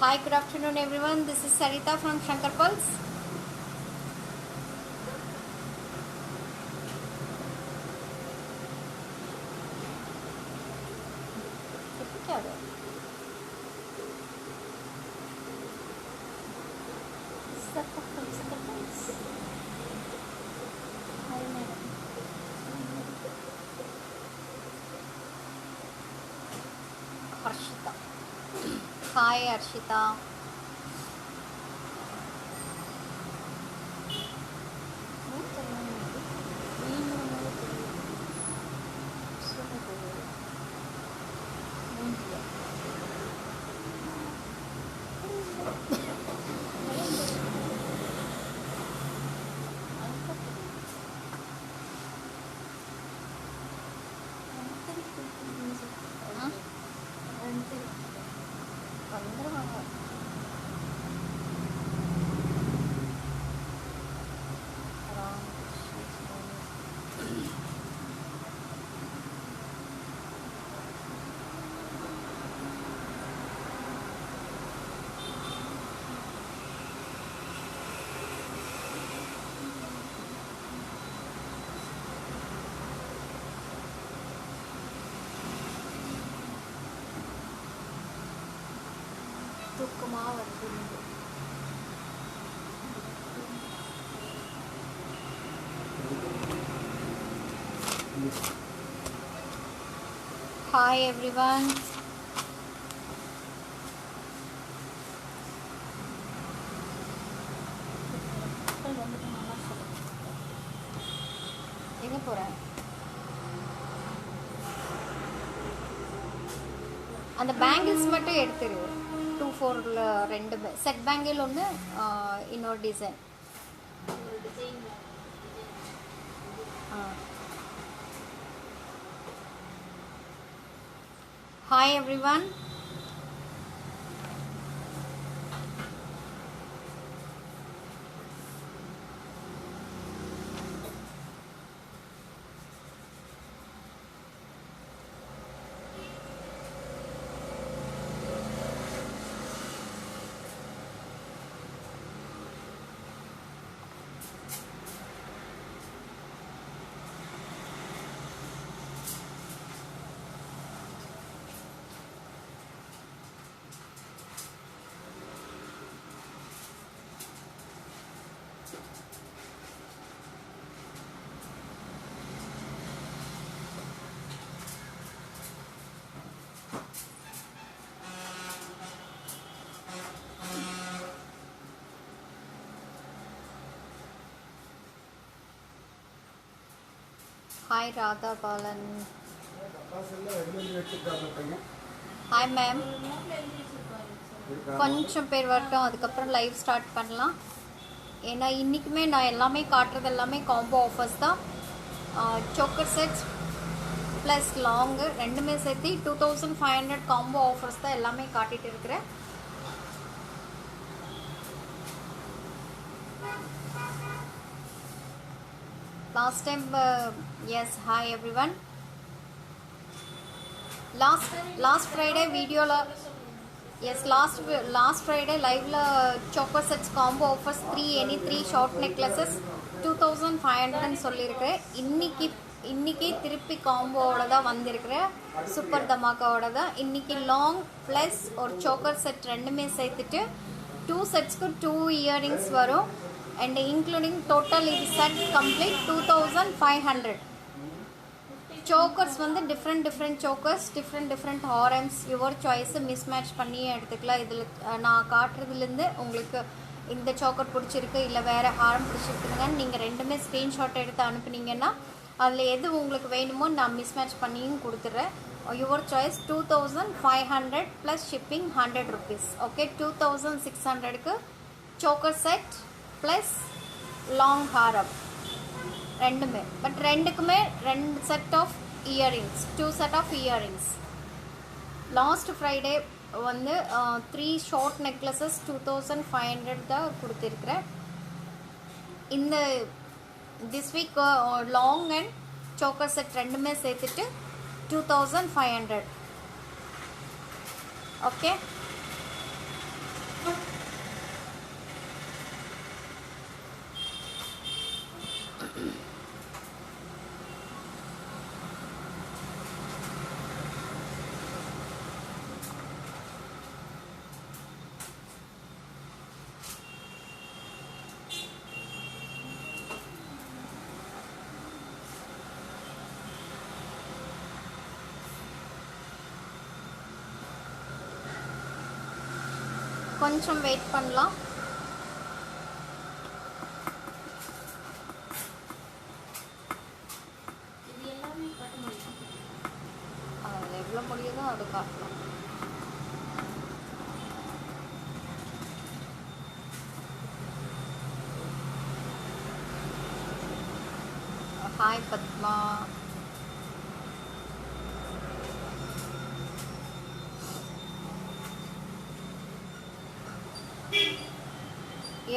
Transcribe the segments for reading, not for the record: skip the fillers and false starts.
Hi, good afternoon everyone. This is Sarita from Shankar Pulse. Harshita. Hi, Harshita. Hi everyone. எங்க போற? அந்த bangles மட்டும் எடுத்துரு. 24ல ரெண்டு செட் பேங்கிள் ஒன்று இன்னொரு design. Hi everyone. Hi Radha Balan. Hi ma'am. கொஞ்சம் பேர் வரட்டும், அதுக்கப்புறம் லைவ் ஸ்டார்ட் பண்ணலாம். ஏன்னா இன்றைக்குமே நான் எல்லாமே காட்டுறது எல்லாமே காம்போ ஆஃபர்ஸ் தான். சோக்கர் செட் ப்ளஸ் லாங்கு ரெண்டுமே சேர்த்து 2500 காம்போ ஆஃபர்ஸ் தான் எல்லாமே காட்டிகிட்டு இருக்கிறேன். Last time, yes, hi everyone. Last Friday video la, yes, last Friday live la choker sets combo offers 3 short necklaces 2500 ன்னு சொல்லியிருக்கிறேன். இன்னைக்கு திருப்பி காம்போவோட தான் வந்திருக்கிறேன். சூப்பர் தமாக்காவோட தான். இன்னைக்கு லாங் ப்ளஸ் ஒரு சோக்கர் செட் ரெண்டுமே சேர்த்துட்டு 2 செட்ஸ்க்கு 2 இயரிங்ஸ் வரும். And including total இது set complete 2500. chokers வந்து different chokers, different RMs, your choice mismatch பண்ணி எடுத்துக்கலாம். இதில் நான் காட்டுறதுலேருந்து உங்களுக்கு இந்த சோக்கர் பிடிச்சிருக்கு இல்லை வேறு ஹாரம் பிடிச்சிருக்குங்க, நீங்கள் ரெண்டுமே ஸ்க்ரீன்ஷாட் எடுத்து அனுப்புனீங்கன்னா அதில் எது உங்களுக்கு வேணுமோ நான் மிஸ்மேட்ச் பண்ணியும் கொடுத்துட்றேன். Your choice 2500 plus shipping 100 rupees. Okay, 2600க்கு choker set plus long haram ரெண்டுமே. பட் ரெண்டுக்குமே 2 set of earrings, 2 set of earrings. Last Friday வந்து 3 ஷார்ட் நெக்லஸஸ் 2500 தான் கொடுத்துருக்குறேன். இந்த this week long and choker set ரெண்டுமே சேர்த்துட்டு 2500. ஓகே, கொஞ்சம் வெயிட் பண்ணலாம். அதில் எவ்வளோ முடியுதோ அது காட்டலாம். ஹாய் பத்மா.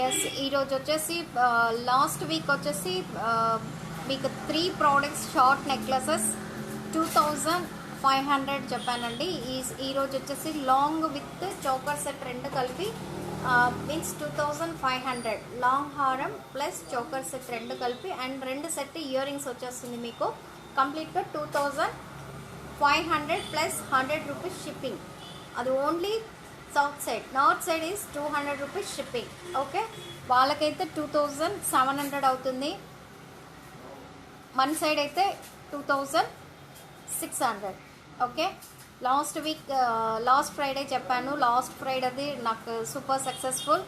ఎస్ ఈరోజు వచ్చేసి లాస్ట్ వీక్ వచ్చేసి మీకు 3 ప్రోడక్ట్స్ షార్ట్ నెక్లెసెస్ 2500 చెప్పానండి. ఈరోజు వచ్చేసి లాంగ్ విత్ చోకర్ సెట్ రెండు కలిపి మీన్స్ 2500 లాంగ్ హారం ప్లస్ చోకర్ సెట్ రెండు కలిపి అండ్ రెండు సెట్ ఇయర్ రింగ్స్ వచ్చేస్తుంది మీకు కంప్లీట్గా 2500 ప్లస్ 100 రూపీస్ షిప్పింగ్. అది only south side. North side is 200 rupees shipping. Okay, వాళ్ళకైతే 2700 అవుతుంది. మన సైడ్ అయితే 2600. Okay, last week last Friday చెప్పాను. లాస్ట్ ఫ్రైడేది నాకు super successful.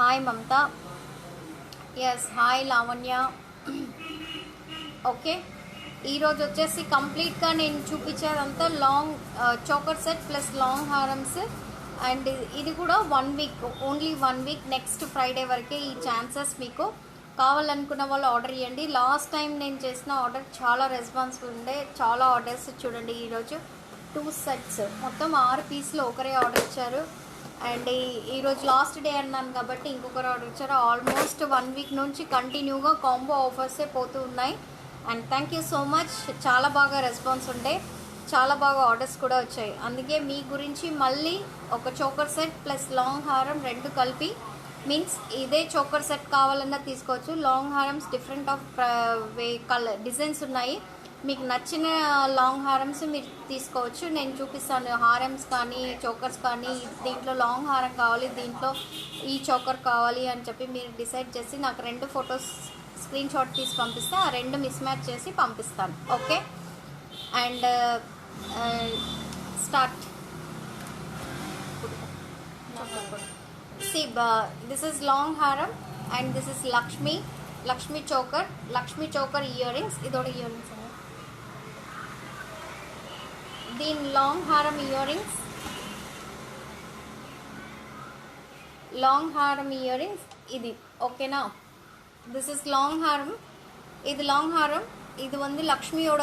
Hi Mamata. Yes hi Lavanya. Okay, ఈరోజు వచ్చేసి కంప్లీట్గా నేను చూపించేదంతా long choker set plus long harams. And ఇది కూడా 1 week, only 1 week, next Friday వరకే ఈ ఛాన్సెస్. మీకు కావాలనుకున్న వాళ్ళు ఆర్డర్ ఇవ్వండి. లాస్ట్ టైం నేను చేసిన ఆర్డర్ చాలా రెస్పాన్సిబుల్ ఉండే, చాలా ఆర్డర్స్ చూడండి. ఈరోజు 2 సెట్స్ మొత్తం 6 పీస్లు ఒకరే ఆర్డర్ ఇచ్చారు. అండ్ ఈరోజు లాస్ట్ డే అన్నాను కాబట్టి ఇంకొకరు ఆర్డర్ ఇచ్చారు. ఆల్మోస్ట్ 1 వీక్ నుంచి కంటిన్యూగా కాంబో ఆఫర్సే పోతూ ఉన్నాయి. And thank you so much. చాలా బాగా రెస్పాన్స్ ఉండే, చాలా బాగా ఆర్డర్స్ కూడా వచ్చాయి. అందుకే మీ గురించి మళ్ళీ ఒక చోకర్ సెట్ ప్లస్ లాంగ్ హారం రెండు కలిపి, మీన్స్ ఇదే చోకర్ సెట్ కావాలన్నా తీసుకోవచ్చు. Long harams different of colour designs ఉన్నాయి. మీకు నచ్చిన లాంగ్ హారమ్స్ మీరు తీసుకోవచ్చు. నేను చూపిస్తాను హారమ్స్ కానీ చోకర్స్ కానీ. దీంట్లో లాంగ్ హారం కావాలి, దీంట్లో ఈ చోకర్ కావాలి అని చెప్పి మీరు డిసైడ్ చేసి నాకు 2 ఫొటోస్ స్క్రీన్ షాట్ తీసి పంపిస్తే ఆ 2 మిస్ మ్యాచ్ చేసి పంపిస్తాను. Okay, and start. See, this is long haram and this is Lakshmi choker earrings. Idoda earrings din long haram earrings idi. Okay na, this is long haram, இது long haram. இது வந்து லக்ஷ்மியோட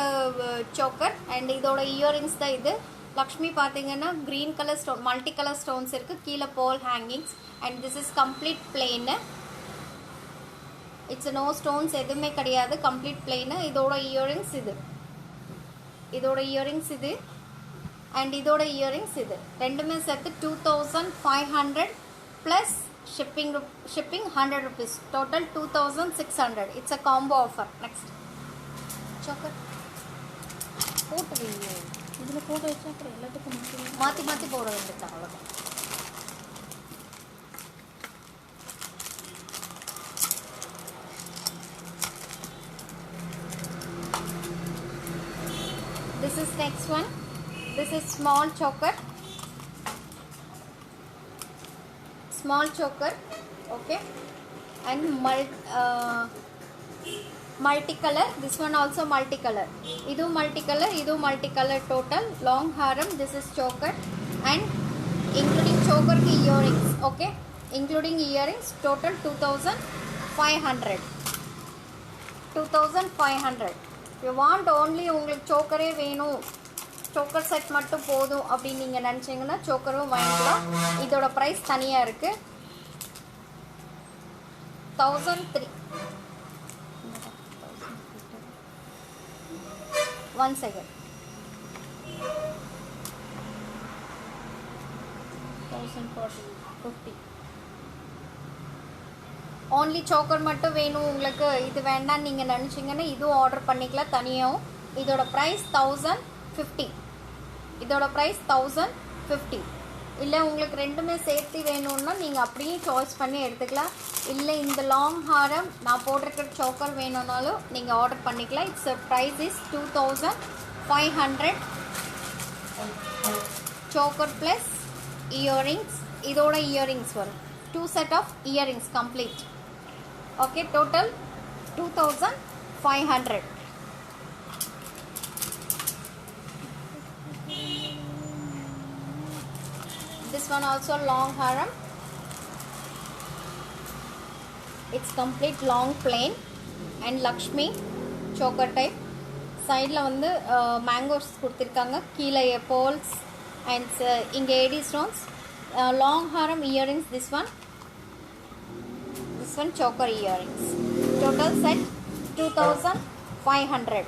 choker and இதோட earrings தான் இது. லக்ஷ்மி பார்த்தீங்கன்னா green colour stone, multi colour stones இருக்குது. கீழே ball hangings. And this is complete plain. It's no stones எதுவுமே கிடையாது, கம்ப்ளீட் பிளெயின். இதோட இயரிங்ஸ் இது, இதோட இயரிங்ஸ் இது அண்ட் இதோட இயரிங்ஸ் இது. ரெண்டுமே சேர்த்து 2500 plus shipping 100 rupees, total 2600. It's a combo offer. Next choker போட்டு இதில் போட்டு வச்சா அப்புறம் எல்லாத்துக்கும் மாற்றி மாற்றி போட வேண்டியது அவ்வளோதான். This is next one. This is small choker. Okay, and multicolor. This one also multicolor. Idu multicolor total. Long haram. This is choker and including choker ki earrings. Okay, including earrings total 2500. If you want only உங்களுக்கு choker வேணும், choker set மட்டும் போதும் அப்படின்னு நீங்கள் நினச்சிங்கன்னா chokerவும் வாங்கிக்கலாம். இதோட price தனியாக இருக்குது 1003. One second. 1040 50. ஓன்லி சோக்கர் மட்டும் வேணும் உங்களுக்கு, இது வேண்டாம் நீங்கள் நினச்சிங்கன்னா இதுவும் ஆர்டர் பண்ணிக்கலாம் தனியாகவும். இதோட ப்ரைஸ் 1050. இதோட ப்ரைஸ் 1050. இல்லை உங்களுக்கு ரெண்டுமே சேர்த்து வேணும்னா நீங்கள் அப்படியும் சாய்ஸ் பண்ணி எடுத்துக்கலாம். இல்லை இந்த லாங் ஹாரம் நான் போட்டிருக்கிற சோக்கர் வேணும்னாலும் நீங்கள் ஆர்டர் பண்ணிக்கலாம். Its price is 2500. Choker plus earrings, இதோட இயரிங்ஸ் வரும். 2 set of earrings complete. Okay, total 2500. This one also long haram. It's complete long plain and Lakshmi choker type. சைடில் வந்து மேங்கோஸ் கொடுத்துருக்காங்க, கீழே pearls and இங்கே AD stones. long haram earrings, this one choker earrings. Total set 2500.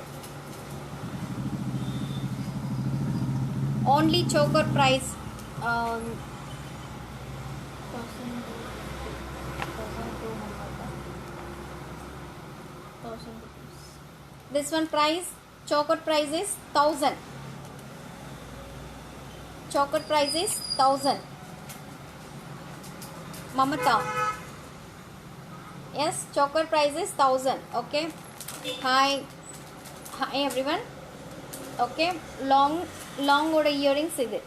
Only choker price 1000. This one price, choker price is 1000. Choker price is 1000. Mamata. Yes, choker price is 1000. Okay. Hi everyone. Okay, long oda earrings ఇది.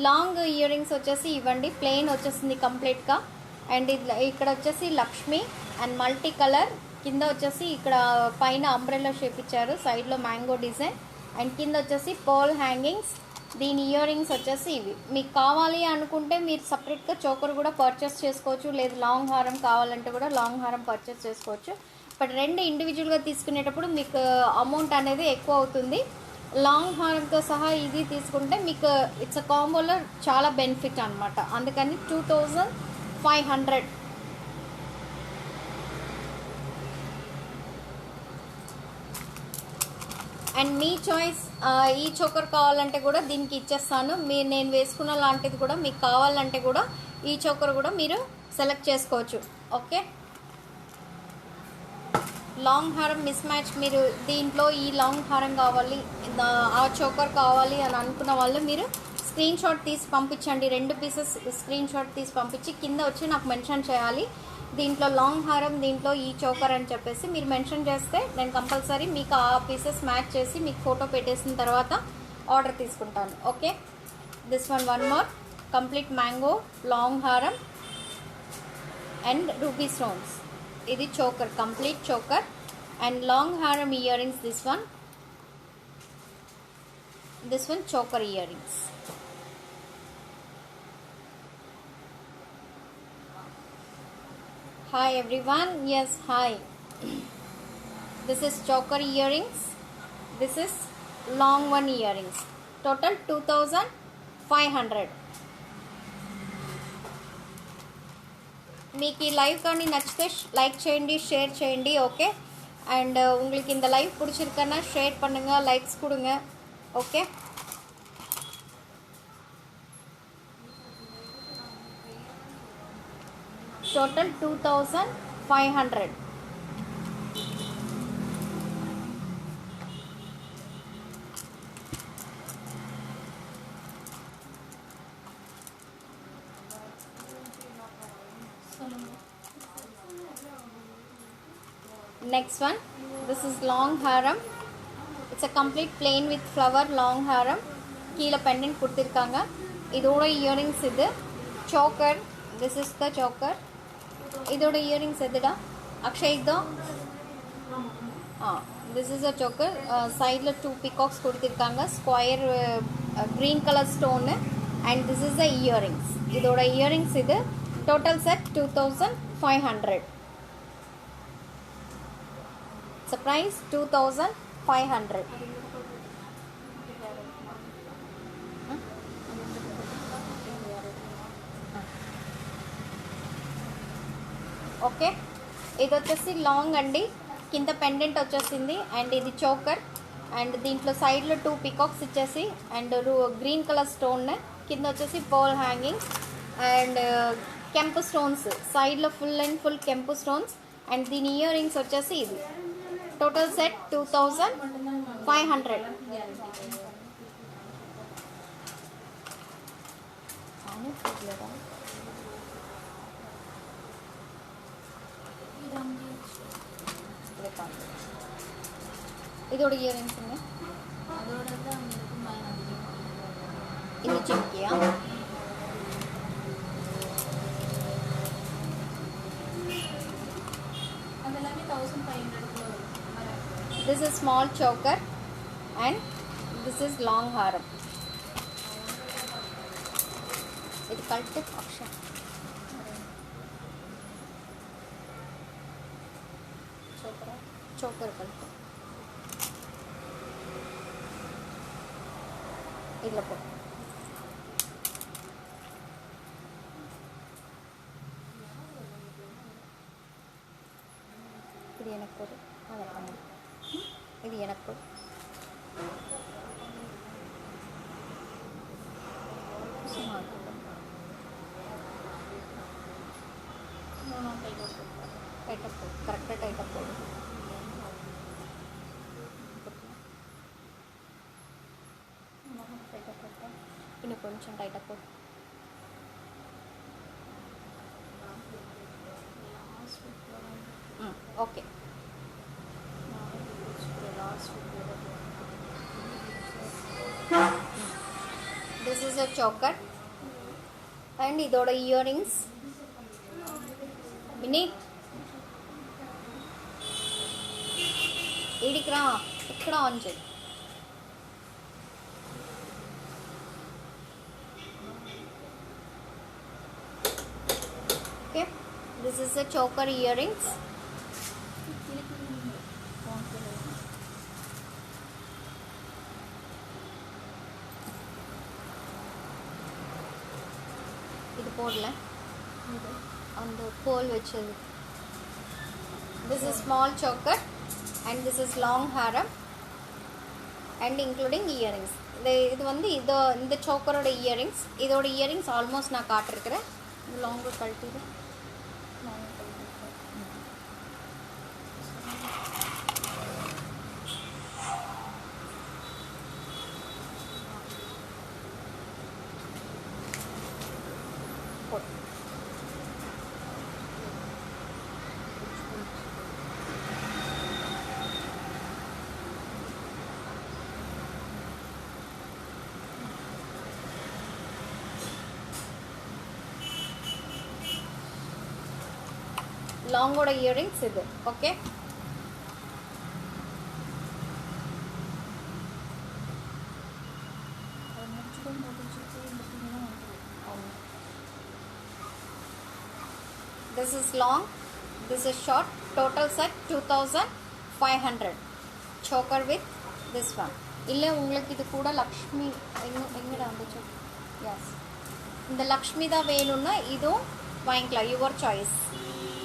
Long earrings వచ్చేసి ఇవ్వండి, plain వచ్చేసింది కంప్లీట్గా. And ఇక్కడ వచ్చేసి Lakshmi and multi colour, కింద వచ్చేసి ఇక్కడ పైన అంబ్రెల్లా షేప్ ఇచ్చారు, సైడ్లో మ్యాంగో డిజైన్, అండ్ కింద వచ్చేసి పర్ల్ హ్యాంగింగ్స్. దీని ఇయరింగ్స్ వచ్చేసి ఇవి. మీకు కావాలి అనుకుంటే మీరు సపరేట్గా చోకర్ కూడా పర్చేస్ చేసుకోవచ్చు, లేదు లాంగ్ హారం కావాలంటే కూడా లాంగ్ హారం పర్చేస్ చేసుకోవచ్చు. బట్ రెండు ఇండివిజువల్గా తీసుకునేటప్పుడు మీకు అమౌంట్ అనేది ఎక్కువ అవుతుంది. లాంగ్ హారంతో సహా ఇది తీసుకుంటే మీకు ఇట్స్ అ కాంబోలో చాలా బెనిఫిట్ అనమాట. అందుకని 2500. అండ్ మీ చాయిస్, ఈ చోకర్ కావాలంటే కూడా దీనికి ఇచ్చేస్తాను. నేను వేసుకున్న లాంటిది కూడా మీకు కావాలంటే కూడా ఈ చోకర్ కూడా మీరు సెలెక్ట్ చేసుకోవచ్చు. ఓకే, లాంగ్ హారం మిస్ మ్యాచ్, మీరు దీంట్లో ఈ లాంగ్ హారం కావాలి, ఆ చోకర్ కావాలి అని అనుకున్న వాళ్ళు మీరు స్క్రీన్ షాట్ తీసి పంపించండి. 2 పీసెస్ స్క్రీన్ షాట్ తీసి పంపించి కింద వచ్చి నాకు మెన్షన్ చేయాలి, దీంట్లో లాంగ్ హారం, దీంట్లో ఈ చోకర్ అని చెప్పేసి మీరు మెన్షన్ చేస్తే నేను కంపల్సరీ మీకు ఆ పీసెస్ మ్యాచ్ చేసి మీకు ఫోటో పెట్టేసిన తర్వాత ఆర్డర్ తీసుకుంటాను. Okay, this one more complete mango long haram and ruby stones. ఇది choker, complete choker and long haram earrings. This one choker earrings. Hi everyone. Yes, hi. This is choker earrings. This is long one earrings. Total 2500. మీకు ఈ live కానీ నచ్చితే like చేయండి, share చేయండి. Okay, and உங்களுக்கு இந்த live பிடிச்சிருக்கன்னா share பண்ணுங்க, likes கொடுங்க. Okay, total 2500. Next one, this is long haram. It's a complete plain with flower long haram. கீழே பெண்டன்ட் கொடுத்துருக்காங்க. இதோட இயரிங்ஸ் இது choker. This is the choker. இதோட இயரிங்ஸ் எதுடா அக்ஷய்? இதோ this is a choker. சைடில் 2 peacocks கொடுத்துருக்காங்க, square green color stone, and this is the earrings. இதோட இயரிங்ஸ் இது. total set 2500. It's a price 2500. Okay, ఇది వచ్చేసి లాంగ్ అండి, కింద పెండెంట్ వచ్చేసింది, అండ్ ఇది చోకర్, అండ్ దీంట్లో సైడ్లో 2 పికాక్స్ ఇచ్చేసి, అండ్ గ్రీన్ కలర్ స్టోన్, కింద వచ్చేసి పర్ల్ హ్యాంగింగ్, అండ్ కెంపు స్టోన్స్ సైడ్లో ఫుల్ అండ్ ఫుల్ కెంపు స్టోన్స్ అండ్ దీని ఇయర్ రింగ్స్ వచ్చేసి ఇది టోటల్ సెట్ 2500. இதோட இயர் ரிங்ஸுங்க இந்த சிம்கியா this is small choker and this is long haram. ఇది కల్ట్ ఆప్షన్ choker కల్ట్ ఇట్లా పో இது எனக்கு போடு அதை பண்ணு இது எனக்கு போடு டைட்டாக போடு கரெக்டாக டைட்டாக போடு இன்னும் கொஞ்சம் டைட்டாக போடு okay this is a choker and இதோட earrings வினி ఇడికిరా ఇక్కడ ఆన్ చేయి okay this is a choker earrings இது போடல அந்த கோல் வச்சது this is small choker and this is long haram and including earrings இது வந்து இந்த choker-ஓட earrings இதோட earrings almost நான் காட்டிருக்கிறேன் long கழட்டிடு லாங்கோட இயரிங்ஸ் இது okay this is long this is short total set 2500 choker with this one இல்ல உங்களுக்கு இது கூட லக்ஷ்மி எங்கடா வந்துச்சு எஸ் இந்த லக்ஷ்மி தான் வேணும்னா இதுவும் வாங்கிக்கலாம் யுவர் சாய்ஸ்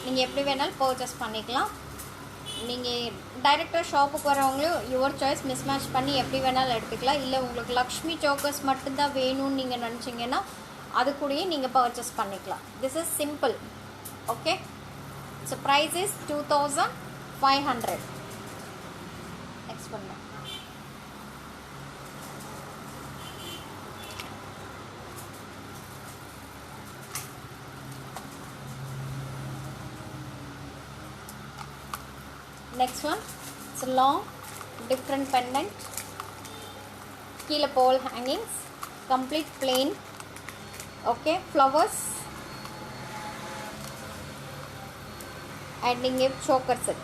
நீங்கள் எப்படி வேணாலும் பர்ச்சேஸ் பண்ணிக்கலாம் நீங்கள் டைரெக்டாக ஷாப்புக்கு வரவங்களும் யுவர் சாய்ஸ் மிஸ் மேட்ச் பண்ணி எப்படி வேணாலும் எடுத்துக்கலாம் இல்லை உங்களுக்கு லக்ஷ்மி சோக்கர்ஸ் மட்டும்தான் வேணும்னு நீங்கள் நினச்சிங்கன்னா அது கூடயே நீங்கள் பர்ச்சேஸ் பண்ணிக்கலாம் this is simple okay so price is 2500 next பண்ணலாம் next one it's a long different pendant kila pole hangings complete plain okay flowers and inge choker set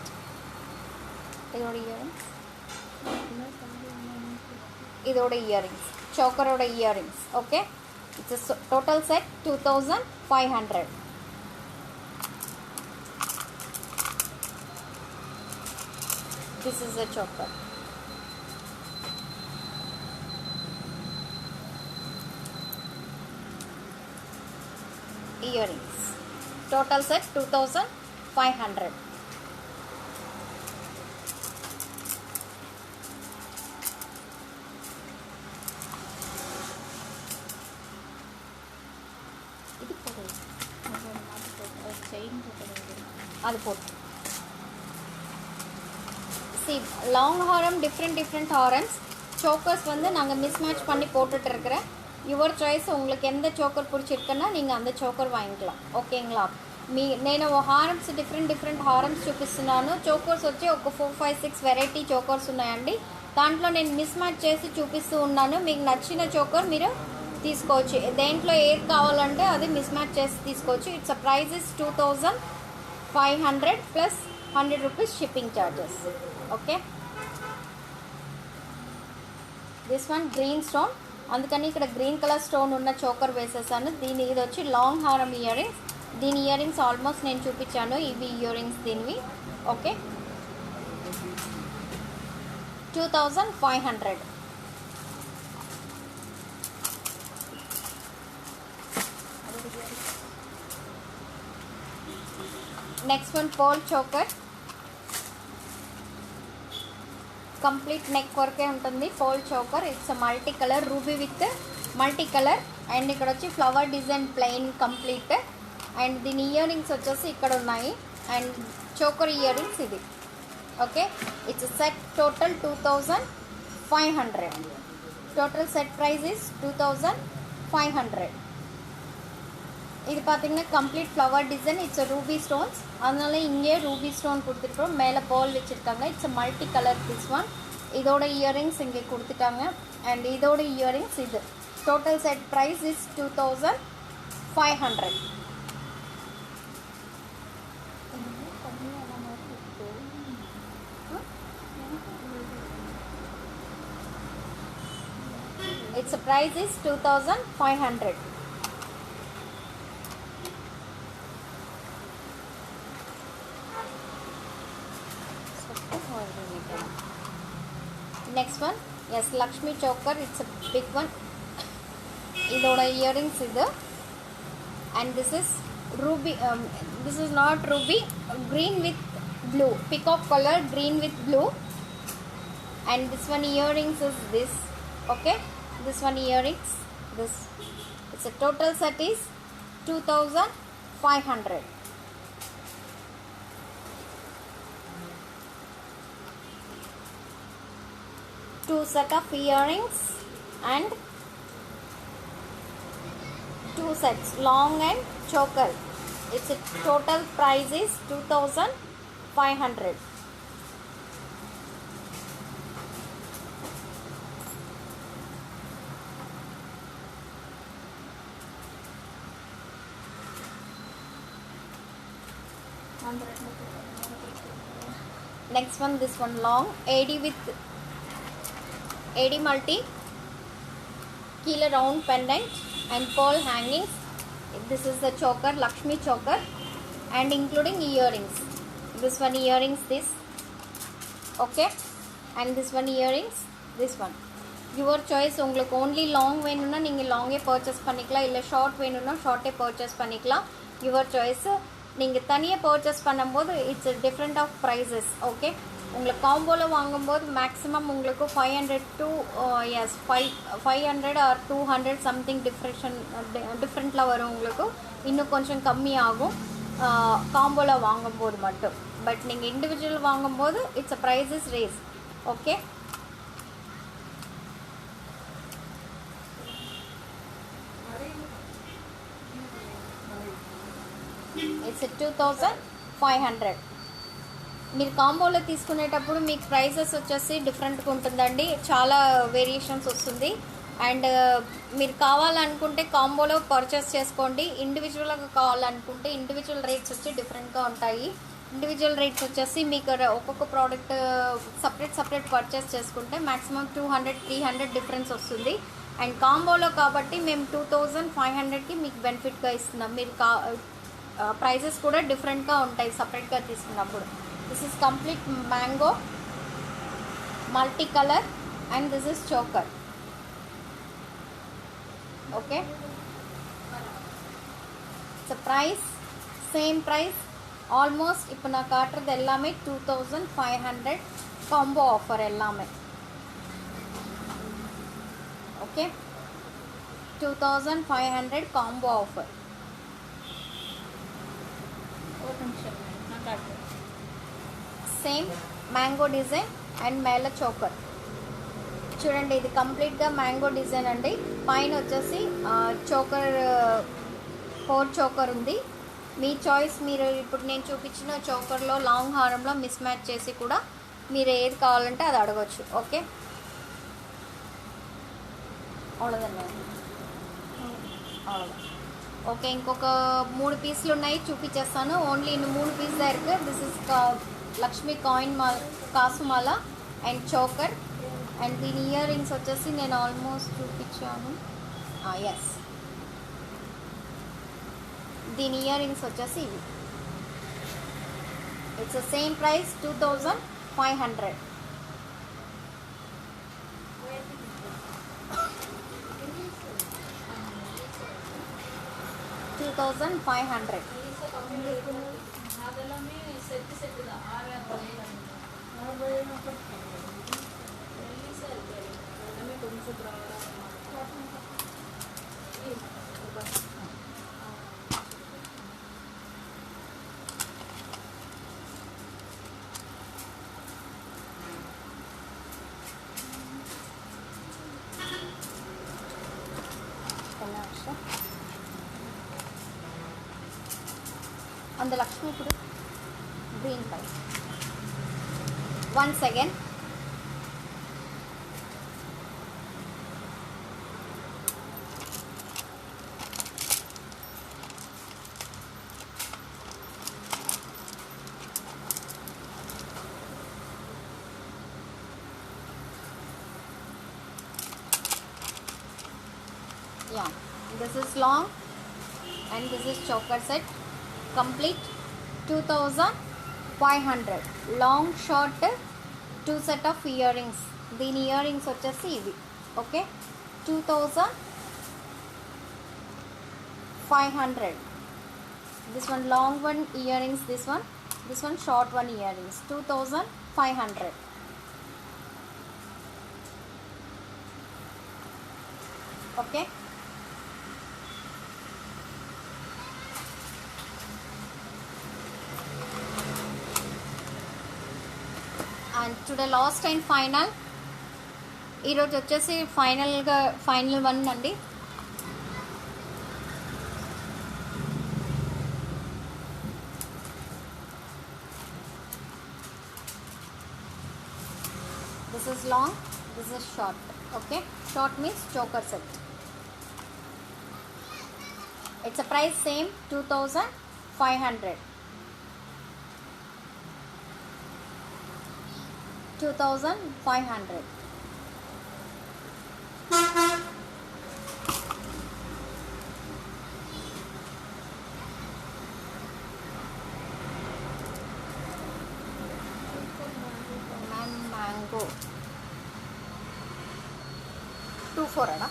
idoda earrings choker oda earrings okay it's a total set 2500 this is a choker earrings total set 2500 இது போடு அது போட்டு see long ஹாரம் different harams chokers வந்து நாங்கள் mismatch பண்ணி போட்டுட்டு இருக்கிறேன். Your choice. உங்களுக்கு எந்த చోకర్ பிடிச்சிருக்குன்னா நீங்கள் அந்த చోకర్ వాయించலாம். ఓకేங்களா? నేను హారమ్స్ డిఫరెంట్ హారమ్స్ చూపిస్తున్నాను. చోకర్స్ వచ్చి ఒక 4, 5, 6 వెరైటీ చోకర్స్ ఉన్నాయండి. దాంట్లో నేను మిస్ మ్యాచ్ చేసి చూపిస్తూ ఉన్నాను. మీకు నచ్చిన చోకర్ మీరు తీసుకోవచ్చు. దేంట్లో ఏది కావాలంటే అది మిస్ మ్యాచ్ చేసి తీసుకోవచ్చు. It's price is 2500 plus 100 rupees shipping charges. Okay, this one green stone, అందుకని ఇక్కడ గ్రీన్ కలర్ స్టోన్ ఉన్న చోకర్ వేసేసాను. ఇది వచ్చి లాంగ్ హారం ఇయర్ రింగ్స్. దీని ఇయర్ రింగ్స్ ఆల్మోస్ట్ నేను చూపించాను. ఇవి ఇయర్ రింగ్స్ దీనివి. ఓకే, 2500. నెక్స్ట్ వన్ పోల్ చోకర్, కంప్లీట్ నెక్ వర్కే ఉంటుంది. పోల్ choker, it's multi colour, ruby with multi colour. And ఇక్కడ వచ్చి flower design plain complete. And దీని ఇయర్ రింగ్స్ వచ్చేసి ఇక్కడ ఉన్నాయి. అండ్ చోకర్ ఇయర్ రింగ్స్ ఇది. Okay, it's set total 2500. Total set price is 2500. இது பார்த்தீங்கன்னா complete flower design. It's ruby stones, அதனால இங்கே ரூபி ஸ்டோன் கொடுத்துருக்கோம். மேலே பால் வச்சுருக்காங்க. It's multi colour this one. இதோட இயரிங்ஸ் இங்கே கொடுத்துட்டாங்க. அண்ட் இதோட இயரிங்ஸ் இது. Total set price is 2500. Its price is 2500. Next one, yes, Lakshmi choker. It's a big one. Idoda earrings idu. And this is ruby. This is not ruby. Green with blue. Peacock color, green with blue. And this one earrings is this. Okay. This one earrings, this. It's a total set is 2500. Two set of earrings and two sets, long and choker. Its total price is 2500. Next one, this one long AD with AD multi, kilo round pendant and pearl hangings. This is the choker, Lakshmi choker, and including earrings. This one earrings, this. Okay, and this one earrings, this one. Your choice. உங்களுக்கு only long வேணும்னா நீங்க Lange purchase பண்ணிக்கலாம், இல்ல short வேணும்னா ஷார்ட்டே purchase பண்ணிக்கலாம். Your choice. நீங்கள் தனியாக பர்ச்சேஸ் பண்ணும்போது it's different of prices. Okay, உங்களுக்கு காம்போவில் வாங்கும்போது மேக்ஸிமம் உங்களுக்கு 500 to 500 ஆர் 200 சம்திங் டிஃப்ரெண்ட்டில் வரும். உங்களுக்கு இன்னும் கொஞ்சம் கம்மியாகும் காம்போவில் வாங்கும்போது மட்டும். பட் நீங்கள் இண்டிவிஜுவல் வாங்கும்போது it's a prices race. Okay, it's 2500. మీరు కాంబోలో తీసుకునేటప్పుడు మీకు ప్రైసెస్ వచ్చేసి డిఫరెంట్గా ఉంటుందండి, చాలా వేరియేషన్స్ వస్తుంది. అండ్ మీరు కావాలనుకుంటే కాంబోలో పర్చేస్ చేసుకోండి. ఇండివిజువల్గా కావాలనుకుంటే ఇండివిజువల్ రేట్స్ వచ్చి డిఫరెంట్గా ఉంటాయి. ఇండివిజువల్ రేట్స్ వచ్చేసి మీకు ఒక్కొక్క ప్రోడక్ట్ సపరేట్ పర్చేస్ చేసుకుంటే మ్యాక్సిమం 200-300 డిఫరెన్స్ వస్తుంది. అండ్ కాంబోలో కాబట్టి మేము 2500కి మీకు బెనిఫిట్గా ఇస్తున్నాం. మీరు ప్రైజెస్ కూడా డిఫరెంట్గా ఉంటాయి సపరేట్గా తీసుకున్నప్పుడు. This is complete mango multi colour and this is choker. Okay, so price same price almost. இப்போ நான் காட்டுறது எல்லாமே 2500 காம்போ ஆஃபர் எல்லாமே. Okay, 2500 combo offer. ஒரு நிமிஷம் நான் same mango design and mela choker. చూడండి ఇది కంప్లీట్గా మ్యాంగో డిజైన్ అండి. పైన వచ్చేసి చోకర్ 4 చోకర్ ఉంది. మీ చాయిస్, మీరు ఇప్పుడు నేను చూపించిన చోకర్లో లాంగ్ హారంలో మిస్ మ్యాచ్ చేసి కూడా మీరు ఏది కావాలంటే అది అడగచ్చు. ఓకే, అவ்வளோதானே, అவ்வளோதான். ఓకే, ఇంకొక 3 పీసులు ఉన్నాయి, చూపించేస్తాను. ఓన్లీ ఇన్ని 3 పీస్ దా ఇருக்கு. దిస్ ఇస్ లక్ష్మీ కాయిన్ కాసుమాల అండ్ చోకర్. అండ్ దీని ఇయర్ రింగ్స్ వచ్చేసి నేను ఆల్మోస్ట్ చూపించాను. ఎస్, దీని ఇయర్ రింగ్స్ వచ్చేసి ఇవి. It's same price 2500. 2500. அந்த லக்ஷ்மி கூட green color. Once again, yeah, this is long and this is choker set. Complete 2500. Long short 2 set of earrings. దీని ఇయర్ రింగ్స్ వచ్చేసి ఇవి. Okay, 2500. This one long one earrings, this one short one earrings. 2500. Okay, and today last and final. ఈరోజు వచ్చేసి final one అండి. This is long, this is short. Okay, short means choker set. It's a price same 2500. 2500. Mango 24 ada.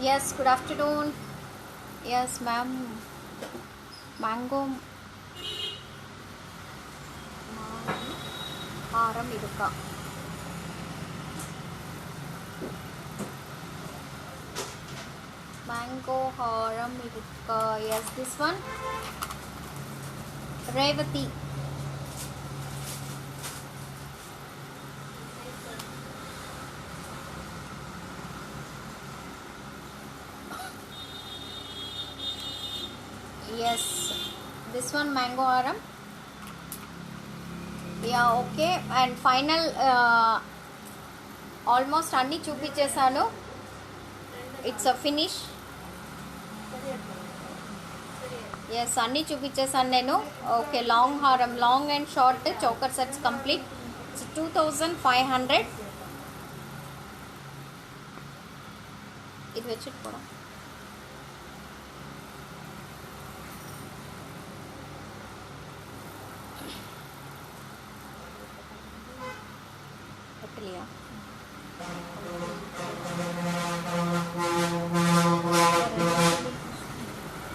Yes, good afternoon. Yes, ma'am. Mango haram iduka. Mango haram iduka. Yes, this one. Revati. Yes, this one mango haram. Yeah, okay. And final almost అన్ని చూపించేసాను. It's a finish. Yes, అన్నీ చూపించేసాను నేను. Okay, long haram, long and short choker sets complete. It's 2500. ఇది వెచ్చిట్టు కూడా పెట్టలియా.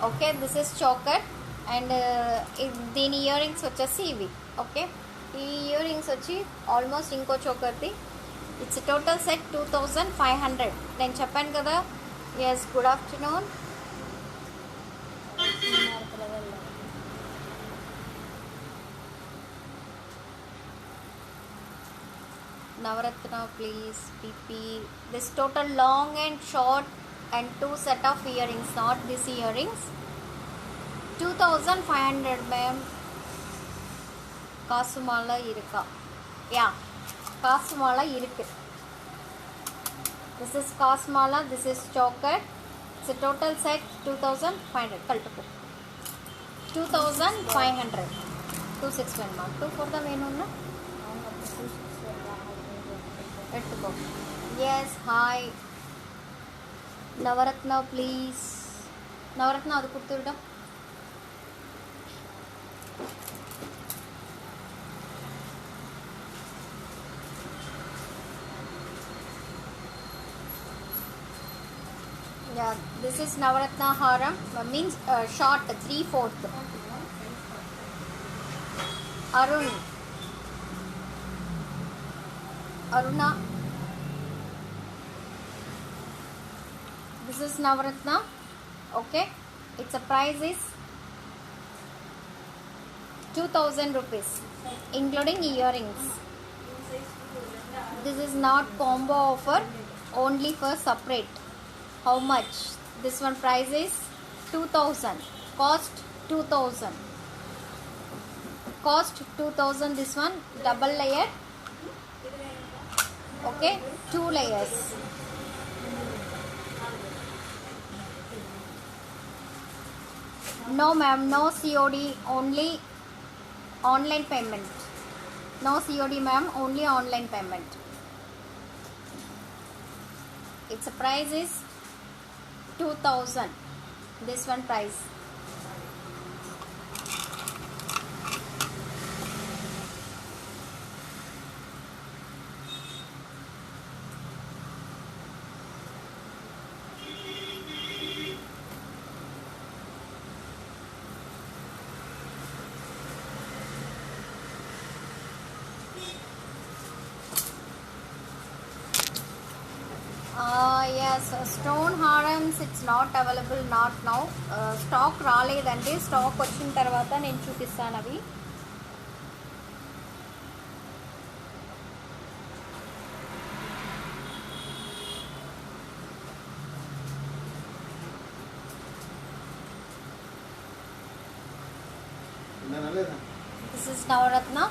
Okay, this is choker and దీని ఇయర్ రింగ్స్ వచ్చేసి ఇవి. ఓకే, ఈ ఇయర్ రింగ్స్ వచ్చి ఆల్మోస్ట్ ఇంకో చోకర్ది. It's total set 2500. నేను చెప్పాను కదా. Yes, good afternoon. Navaratna please, PP. This total long and short and 2 set of earrings, not this earrings. 2500 ma'am. Kasumala irukka? Yeah, Kasumala irukku. This is Kasumala, this is choker. It's a total set 2500. Kaltuko 2500. 261 ma 2 for the main one. எடுத்துக்கோ. Yes, hi Navaratna please. Navaratna அது கொடுத்துவிடும். Yeah, this is Navaratna haram, means short 3/4. Aruna, this is Navaratna. Okay, its a price is 2000 rupees including earrings. This is not combo offer, only for separate. How much? This one price is 2000, cost 2000, cost 2000. This one double layer. Okay, 2 layers. No ma'am, no COD, only online payment. No COD ma'am, only online payment. Its price is 2000. This one price. Yes, stone harams, it's not available, not now. Stock రాలేదండి. Stock వచ్చిన తర్వాత నేను చూపిస్తాను అవి. This is Navaratna.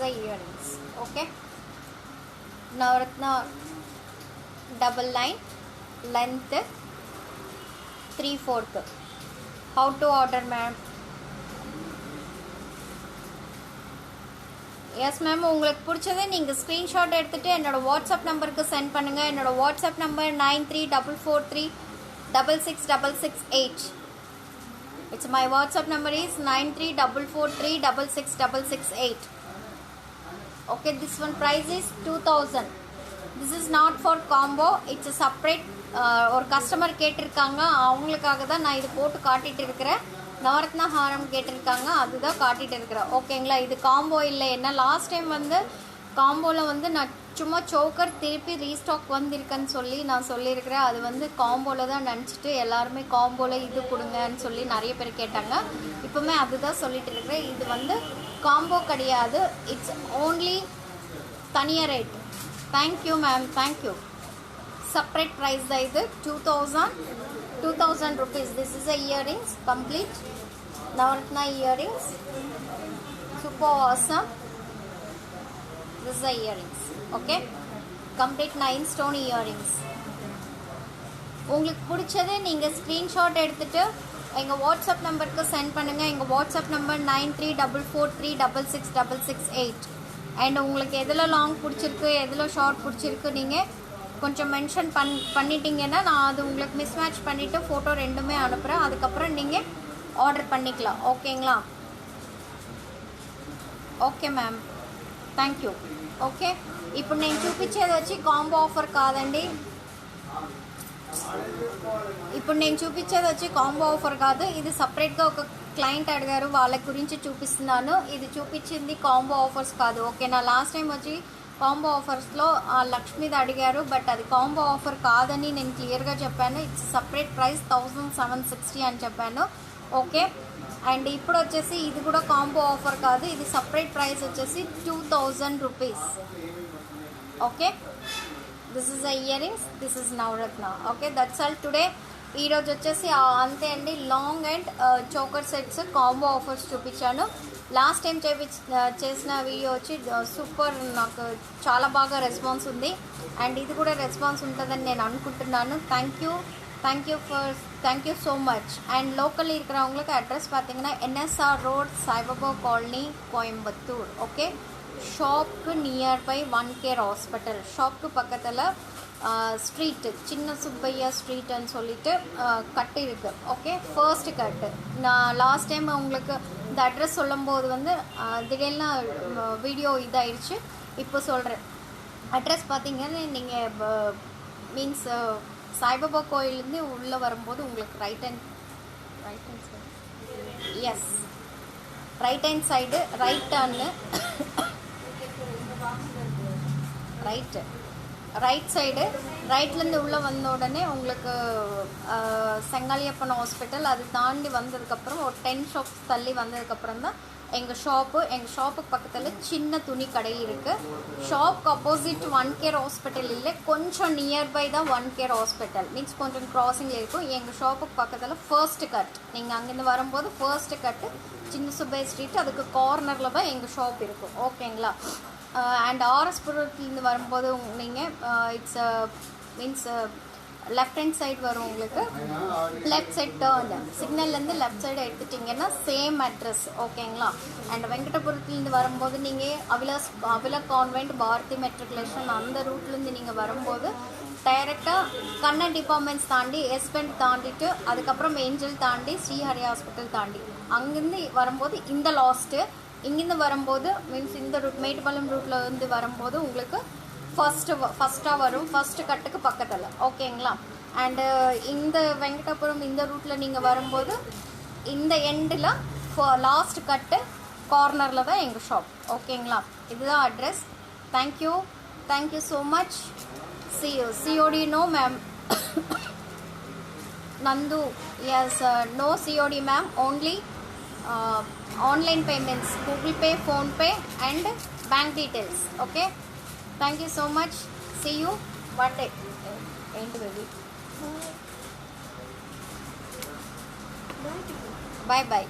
The earrings. Okay, Navaratna double line, length 3/4. How to order ma'am? Yes ma'am, உங்களுக்கு பிடிச்சதை நீங்கள் screenshot எடுத்துகிட்டு என்னோடய வாட்ஸ்அப் நம்பருக்கு சென்ட் பண்ணுங்கள். என்னோடய WhatsApp number 9344366668. It's my WhatsApp number is 9344366668. Okay, this one price is 2000. This is not for combo, it's a separate. ஒரு customer கேட்டிருக்காங்க, அவங்களுக்காக தான் நான் இது போட்டு காட்டிகிட்டு இருக்கிறேன். நவரத்னா ஹாரம் கேட்டிருக்காங்க, அதுதான் காட்டிகிட்டு இருக்கிறேன். ஓகேங்களா, இது காம்போ இல்லை. என்ன லாஸ்ட் டைம் வந்து காம்போவில் வந்து நான் சும்மா சோக்கர் திருப்பி ரீஸ்டாக் வந்திருக்கேன்னு சொல்லி நான் சொல்லியிருக்கிறேன். அது வந்து காம்போவில் தான் நினச்சிட்டு எல்லாருமே காம்போவில் இது கொடுங்கன்னு சொல்லி நிறைய பேர் கேட்டாங்க. இப்போவுமே அதுதான் சொல்லிட்டு இருக்கிறேன். இது வந்து காம்போ கிடையாது, இட்ஸ் ஓன்லி தனியாக rate. Thank you ma'am, thank you. Separate price தான் இது. 2000 rupees. This is a earrings, complete Navaratna earrings, super awesome. This is a earrings. Okay, complete 9 stone earrings. உங்களுக்கு பிடிச்சதை நீங்கள் ஸ்க்ரீன்ஷாட் எடுத்துகிட்டு எங்கள் வாட்ஸ்அப் நம்பருக்கு சென்ட் பண்ணுங்கள். எங்கள் வாட்ஸ்அப் நம்பர் 9344366668. அண்ட் உங்களுக்கு எதில் லாங் பிடிச்சிருக்கு, எதில் ஷார்ட் பிடிச்சிருக்கு நீங்கள் கொஞ்சம் மென்ஷன் பண்ணிட்டீங்கன்னா நான் அது உங்களுக்கு மிஸ்மேட்ச் பண்ணிவிட்டு ஃபோட்டோ ரெண்டுமே அனுப்புகிறேன். அதுக்கப்புறம் நீங்கள் ஆர்டர் பண்ணிக்கலாம். ஓகேங்களா? Okay ma'am, thank you. Okay, ఇప్పుడు నేను చూపించేది వచ్చి కాంబో ఆఫర్ కాదండి. ఇప్పుడు నేను చూపించేది వచ్చి కాంబో ఆఫర్ కాదు, ఇది సపరేట్గా ఒక క్లయింట్ అడిగారు, వాళ్ళ గురించి చూపిస్తున్నాను. ఇది చూపించింది కాంబో ఆఫర్స్ కాదు. ఓకేనా, లాస్ట్ టైం వచ్చి కాంబో ఆఫర్స్లో లక్ష్మీది అడిగారు, బట్ అది కాంబో ఆఫర్ కాదని నేను క్లియర్గా చెప్పాను. ఇట్స్ సపరేట్ ప్రైస్ 1760 అని చెప్పాను. ఓకే, అండ్ ఇప్పుడు వచ్చేసి ఇది కూడా కాంబో ఆఫర్ కాదు, ఇది సపరేట్ ప్రైస్ వచ్చేసి 2000 rupees. Okay, this is the earrings, this is Navaratna. Okay, that's all today. ఈరోజు వచ్చేసి అంతే అండి, long and choker sets combo offers చూపించాను. లాస్ట్ టైం చేసిన వీడియో వచ్చి సూపర్, నాకు చాలా బాగా రెస్పాన్స్ ఉంది, అండ్ ఇది కూడా రెస్పాన్స్ ఉంటుందని నేను అనుకుంటున్నాను. Thank you so much. And லோக்கலில் இருக்கிறவங்களுக்கு அட்ரஸ் பார்த்தீங்கன்னா NSR road Saibaba colony Coimbatore. Okay, ஷாப்க்கு நியர்பை ஒன்கேர் ஹாஸ்பிட்டல், ஷாப்க்கு பக்கத்தில் ஸ்ட்ரீட்டு சின்ன சுப்பையா ஸ்ட்ரீட்டுன்னு சொல்லிட்டு கட்டு இருக்குது. ஓகே, ஃபர்ஸ்ட் கட்டு. நான் லாஸ்ட் டைம் உங்களுக்கு இந்த அட்ரஸ் சொல்லும்போது வந்து திடீர்னு வீடியோ இதாகிடுச்சு, இப்போ சொல்கிறேன். அட்ரஸ் பார்த்தீங்கன்னா நீங்கள் மீன்ஸ் சாய்பாபா கோயிலேருந்து உள்ளே வரும்போது உங்களுக்கு right hand side, yes right hand side, right turn, right side, ரைட்லேருந்து உள்ளே வந்த உடனே உங்களுக்கு செங்காலியப்பன் ஹாஸ்பிட்டல், அது தாண்டி வந்ததுக்கப்புறம் ஒரு 10 ஷாப்ஸ் தள்ளி வந்ததுக்கப்புறம் தான் எங்கள் ஷாப்புக்கு பக்கத்தில் சின்ன துணி கடை இருக்குது. ஷாப்க்கு அப்போசிட் ஒன்கேர் ஹாஸ்பிட்டல் இல்லை, கொஞ்சம் நியர்பை தான் ஒன்கேர் ஹாஸ்பிட்டல், மீன்ஸ் கொஞ்சம் க்ராசிங்கில் இருக்கும். எங்கள் ஷாப்புக்கு பக்கத்தில் ஃபர்ஸ்ட் கட், நீங்கள் அங்கேருந்து வரும்போது ஃபர்ஸ்ட் கட்டு சின்ன சுப்பையா ஸ்ட்ரீட், அதுக்கு கார்னரில் தான் எங்கள் ஷாப் இருக்கும். ஓகேங்களா, அண்ட் ஆர்எஸ்புரத்துலேருந்து வரும்போது நீங்கள் it's means left hand side வரும் உங்களுக்கு, லெஃப்ட் சைட் டேர்ன், சிக்னல்லேருந்து லெஃப்ட் சைடு எடுத்துட்டிங்கன்னா சேம் அட்ரஸ். ஓகேங்களா, அண்ட் வெங்கடபுரத்துலேருந்து வரும்போது நீங்கள் அவிலா கான்வென்ட் பாரதி மெட்ரிகுலேஷன் அந்த ரூட்லேருந்து நீங்கள் வரும்போது டைரெக்டாக கண்ணன் டிபார்ட்மெண்ட்ஸ் தாண்டி எஸ்பெண்ட் தாண்டிட்டு அதுக்கப்புறம் ஏஞ்சல் தாண்டி ஸ்ரீஹரி ஹாஸ்பிட்டல் தாண்டி அங்கேருந்து வரும்போது இந்த லாஸ்ட்டு, இங்கேருந்து வரும்போது மீன்ஸ் இந்த ரூட் மேட்டுப்பாளையம் ரூட்டில் வந்து வரும்போது உங்களுக்கு ஃபஸ்ட்டாக வரும், ஃபஸ்ட்டு கட்டுக்கு பக்கத்தில். ஓகேங்களா, அண்டு இந்த வெங்கடபுரம் இந்த ரூட்டில் நீங்கள் வரும்போது இந்த எண்டில் லாஸ்ட் கட்டு கார்னரில் தான் எங்கள் ஷாப். ஓகேங்களா, இதுதான் address. Thank you so much. COD no ma'am. Nandu, yes, no COD ma'am, only online payments, Google Pay, PhonePe and bank details. Okay, thank you so much. See you one day. End baby. Bye bye.